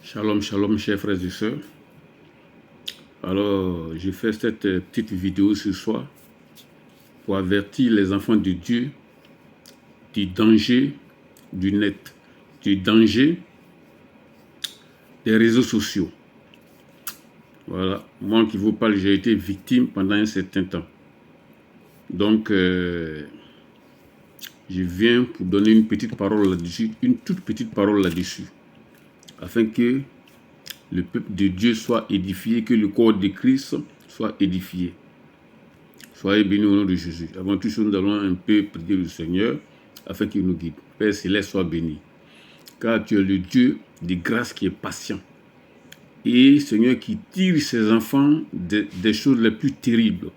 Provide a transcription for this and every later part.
Shalom, shalom, chers frères et sœurs. Alors, j'ai fait cette petite vidéo ce soir pour avertir les enfants de Dieu du danger du net, du danger des réseaux sociaux. Voilà, moi qui vous parle, j'ai été victime pendant un certain temps. Donc, je viens pour donner une petite parole là-dessus, une toute petite parole là-dessus, afin que le peuple de Dieu soit édifié, que le corps de Christ soit édifié. Soyez bénis au nom de Jésus. Avant tout, nous allons un peu prier le Seigneur afin qu'il nous guide. Père Céleste, sois béni. Car tu es le Dieu de grâce qui est patient. Et Seigneur qui tire ses enfants des choses les plus terribles.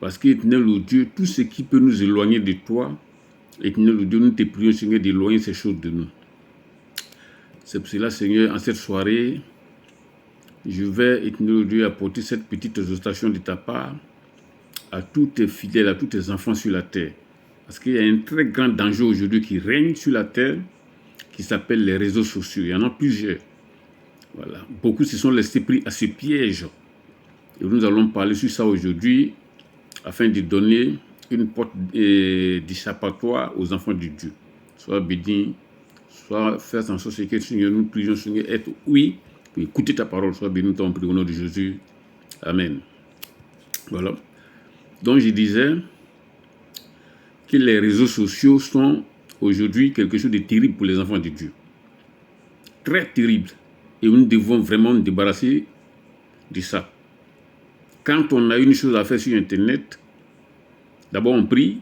Parce qu'éternel le Dieu, tout ce qui peut nous éloigner de toi, éternel le Dieu, nous te prions Seigneur d'éloigner ces choses de nous. C'est pour cela Seigneur, en cette soirée, je vais éternel le Dieu apporter cette petite exhortation de ta part à tous tes fidèles, à tous tes enfants sur la terre. Parce qu'il y a un très grand danger aujourd'hui qui règne sur la terre, qui s'appelle les réseaux sociaux. Il y en a plusieurs. Voilà. Beaucoup se sont laissés pris à ce piège. Et nous allons parler sur ça aujourd'hui, afin de donner une porte d'échappatoire aux enfants de Dieu. Soit béni, soit faire en sorte que Seigneur, nous prions, Seigneur, être oui, pour écouter ta parole. Soit béni, ton prix au nom de Jésus. Amen. Voilà. Donc je disais que les réseaux sociaux sont aujourd'hui quelque chose de terrible pour les enfants de Dieu. Très terrible. Et nous devons vraiment nous débarrasser de ça. Quand on a une chose à faire sur Internet, d'abord on prie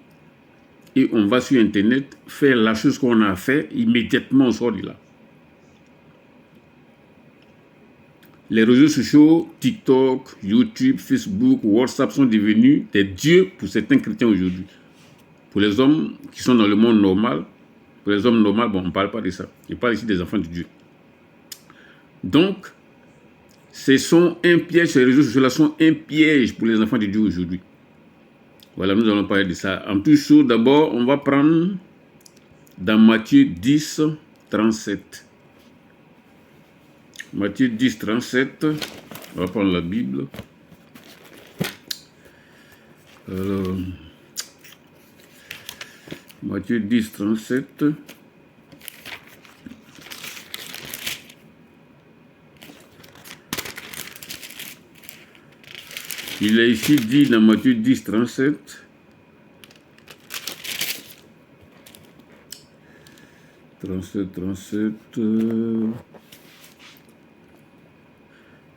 et on va sur Internet faire la chose qu'on a à faire, immédiatement on sort de là. Les réseaux sociaux, TikTok, YouTube, Facebook, WhatsApp sont devenus des dieux pour certains chrétiens aujourd'hui. Pour les hommes qui sont dans le monde normal, pour les hommes normaux, bon, on ne parle pas de ça. Je parle ici des enfants de Dieu. Donc, ces réseaux sociaux-là sont un piège pour les enfants de Dieu aujourd'hui. Voilà, nous allons parler de ça. En tout chose, d'abord, on va prendre dans Matthieu 10, 37. Matthieu 10, 37. On va prendre la Bible. Alors, Matthieu 10, 37. Il est ici dit dans Matthieu 10, 37. 37.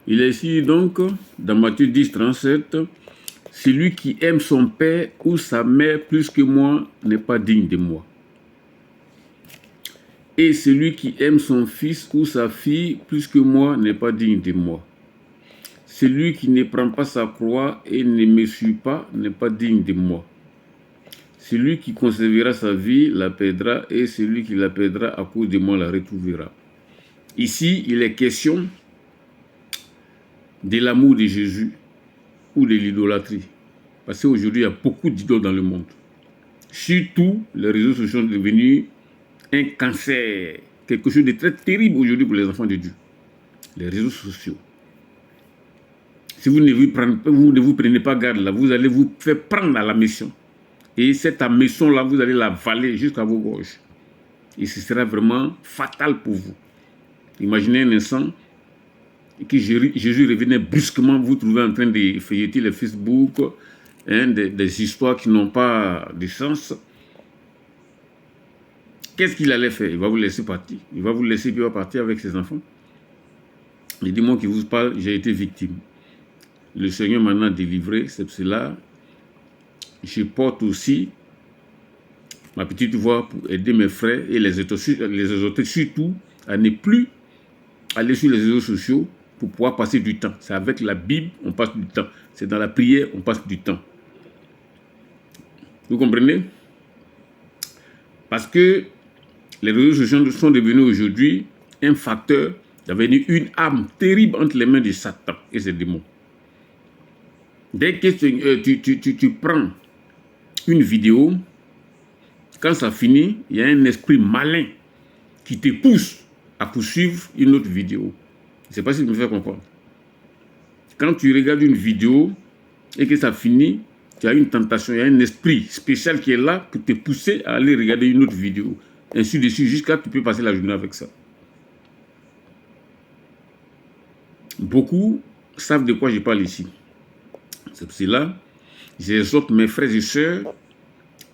Il est ici donc dans Matthieu 10, 37. Celui qui aime son père ou sa mère plus que moi n'est pas digne de moi. Et celui qui aime son fils ou sa fille plus que moi n'est pas digne de moi. Celui qui ne prend pas sa croix et ne me suit pas n'est pas digne de moi. Celui qui conservera sa vie la perdra, et celui qui la perdra à cause de moi la retrouvera. Ici, il est question de l'amour de Jésus ou de l'idolâtrie. Parce qu'aujourd'hui, il y a beaucoup d'idoles dans le monde. Surtout, les réseaux sociaux sont devenus un cancer, quelque chose de très terrible aujourd'hui pour les enfants de Dieu. Les réseaux sociaux. Si vous ne vous prenez pas garde là, vous allez vous faire prendre à la mission. Et cette mission-là, vous allez la valer jusqu'à vos gorges. Et ce sera vraiment fatal pour vous. Imaginez un instant que Jésus revenait brusquement, vous trouvez en train de feuilleter les Facebook, des histoires qui n'ont pas de sens. Qu'est-ce qu'il allait faire? Il va vous laisser partir. Il va vous laisser et puis il va partir avec ses enfants. Et dis-moi qui vous parle, j'ai été victime. Le Seigneur m'en a délivré, c'est pour cela je porte aussi ma petite voix pour aider mes frères et les exhorter surtout à ne plus aller sur les réseaux sociaux pour pouvoir passer du temps. C'est avec la Bible on passe du temps. C'est dans la prière on passe du temps. Vous comprenez? Parce que les réseaux sociaux sont devenus aujourd'hui un facteur, devenir une arme terrible entre les mains de Satan et ses démons. Dès que tu prends une vidéo, quand ça finit, il y a un esprit malin qui te pousse à poursuivre une autre vidéo. Je ne sais pas si vous me faites comprendre. Quand tu regardes une vidéo et que ça finit, tu as une tentation, il y a un esprit spécial qui est là pour te pousser à aller regarder une autre vidéo. Ainsi de suite, jusqu'à tu peux passer la journée avec ça. Beaucoup savent de quoi je parle ici. C'est pour cela, j'exhorte mes frères et sœurs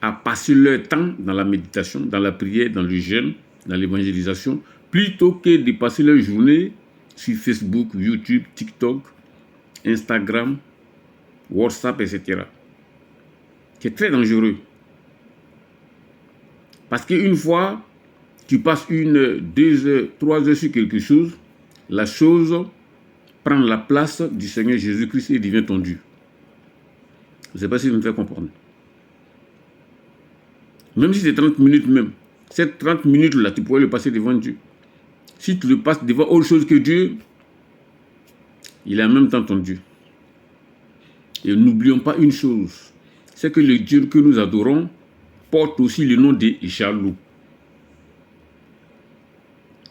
à passer leur temps dans la méditation, dans la prière, dans le jeûne, dans l'évangélisation, plutôt que de passer leur journée sur Facebook, YouTube, TikTok, Instagram, WhatsApp, etc. C'est très dangereux. Parce qu'une fois, tu passes 1, 2 heures, 3 heures sur quelque chose, la chose prend la place du Seigneur Jésus-Christ et devient ton Dieu. Je ne sais pas si vous me faites comprendre. Même si c'est 30 minutes même, ces 30 minutes-là, tu pourrais le passer devant Dieu. Si tu le passes devant autre chose que Dieu, il est en même temps ton Dieu. Et n'oublions pas une chose, c'est que le Dieu que nous adorons porte aussi le nom de jaloux.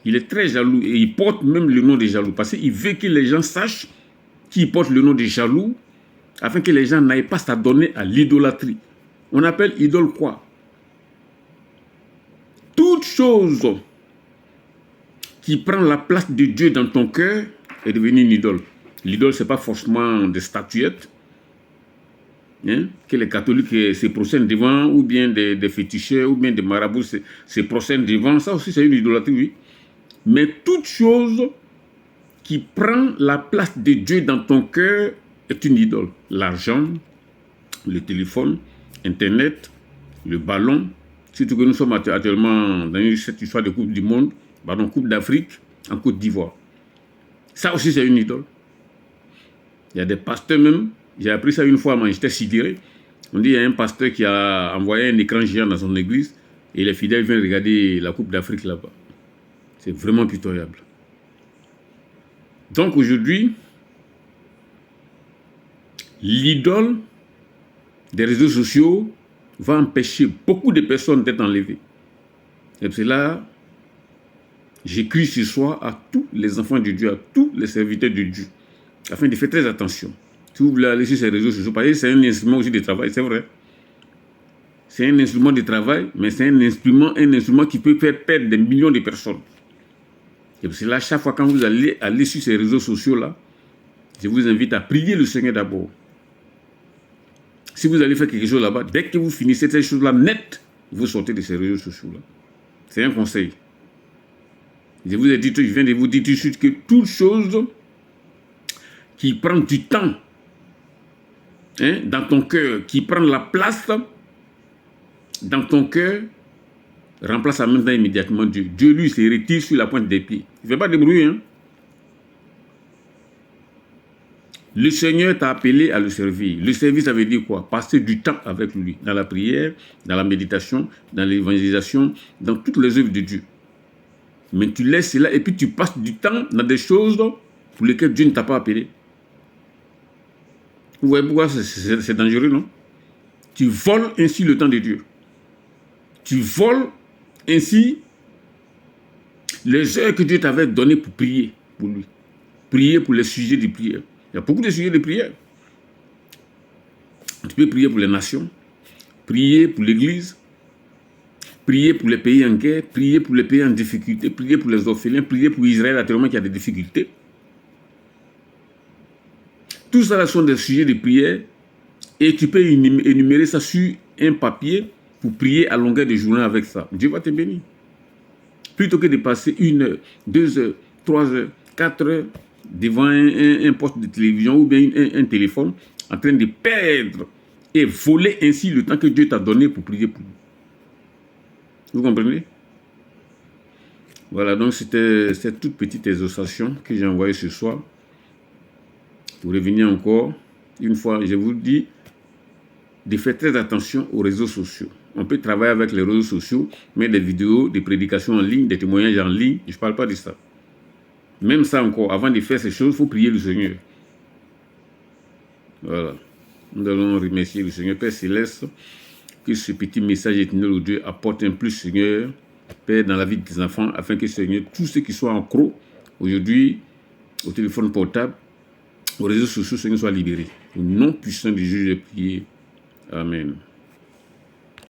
Il est très jaloux et il porte même le nom de jaloux parce qu'il veut que les gens sachent qu'il porte le nom de jaloux afin que les gens n'aillent pas s'adonner à l'idolâtrie. On appelle idole quoi? Toute chose qui prend la place de Dieu dans ton cœur est devenue une idole. L'idole, ce n'est pas forcément des statuettes que les catholiques se procèdent devant, ou bien des féticheurs, ou bien des marabouts se procèdent devant. Ça aussi, c'est une idolâtrie, oui. Mais toute chose qui prend la place de Dieu dans ton cœur est une idole. L'argent, le téléphone, Internet, le ballon. Surtout que nous sommes actuellement dans cette histoire de Coupe du Monde, pardon, Coupe d'Afrique en Côte d'Ivoire. Ça aussi, c'est une idole. Il y a des pasteurs même, j'ai appris ça une fois, moi j'étais sidéré. On dit qu'il y a un pasteur qui a envoyé un écran géant dans son église et les fidèles viennent regarder la Coupe d'Afrique là-bas. C'est vraiment pitoyable. Donc aujourd'hui, l'idole des réseaux sociaux va empêcher beaucoup de personnes d'être enlevées. Et c'est là, j'écris ce soir à tous les enfants de Dieu, à tous les serviteurs de Dieu, afin de faire très attention. Si vous voulez aller sur ces réseaux sociaux, parce que c'est un instrument aussi de travail, c'est vrai. C'est un instrument de travail, mais c'est un instrument qui peut faire perdre des millions de personnes. Et c'est là, chaque fois quand vous allez sur ces réseaux sociaux-là, je vous invite à prier le Seigneur d'abord. Si vous allez faire quelque chose là-bas, dès que vous finissez ces choses-là net, vous sortez de ces réseaux sociaux-là. C'est un conseil. Je vous ai dit, je viens de vous dire tout de suite que toute chose qui prend du temps dans ton cœur, qui prend la place dans ton cœur, remplace en même temps immédiatement Dieu. Dieu, lui, se retire sur la pointe des pieds. Il ne fait pas de bruit. Le Seigneur t'a appelé à le servir. Le service, ça veut dire quoi? Passer du temps avec lui, dans la prière, dans la méditation, dans l'évangélisation, dans toutes les œuvres de Dieu. Mais tu laisses cela et puis tu passes du temps dans des choses pour lesquelles Dieu ne t'a pas appelé. Vous voyez pourquoi c'est dangereux, non? Tu voles ainsi le temps de Dieu. Tu voles ainsi les heures que Dieu t'avait données pour prier pour lui. Prier pour les sujets de prière. Il y a beaucoup de sujets de prière. Tu peux prier pour les nations, prier pour l'Église, prier pour les pays en guerre, prier pour les pays en difficulté, prier pour les orphelins, prier pour Israël actuellement qui a des difficultés. Tout ça là sont des sujets de prière et tu peux énumérer ça sur un papier pour prier à longueur de journée avec ça. Dieu va te bénir. Plutôt que de passer 1 heure, 2 heures, 3 heures, 4 heures devant un poste de télévision ou bien un téléphone en train de perdre et voler ainsi le temps que Dieu t'a donné pour prier pour lui. Vous comprenez? Voilà, donc c'était cette toute petite exhortation que j'ai envoyée ce soir. Pour revenir encore, une fois, je vous dis de faire très attention aux réseaux sociaux. On peut travailler avec les réseaux sociaux, mettre des vidéos, des prédications en ligne, des témoignages en ligne. Je ne parle pas de ça. Même ça encore, avant de faire ces choses, il faut prier le Seigneur. Voilà. Nous allons remercier le Seigneur Père Céleste, que ce petit message éternel au Dieu apporte un plus, Seigneur, Père, dans la vie de tes enfants, afin que, Seigneur, tous ceux qui sont en croc, aujourd'hui, au téléphone portable, aux réseaux sociaux, Seigneur, soient libérés. Au nom puissant du Jésus, j'ai prié. Amen.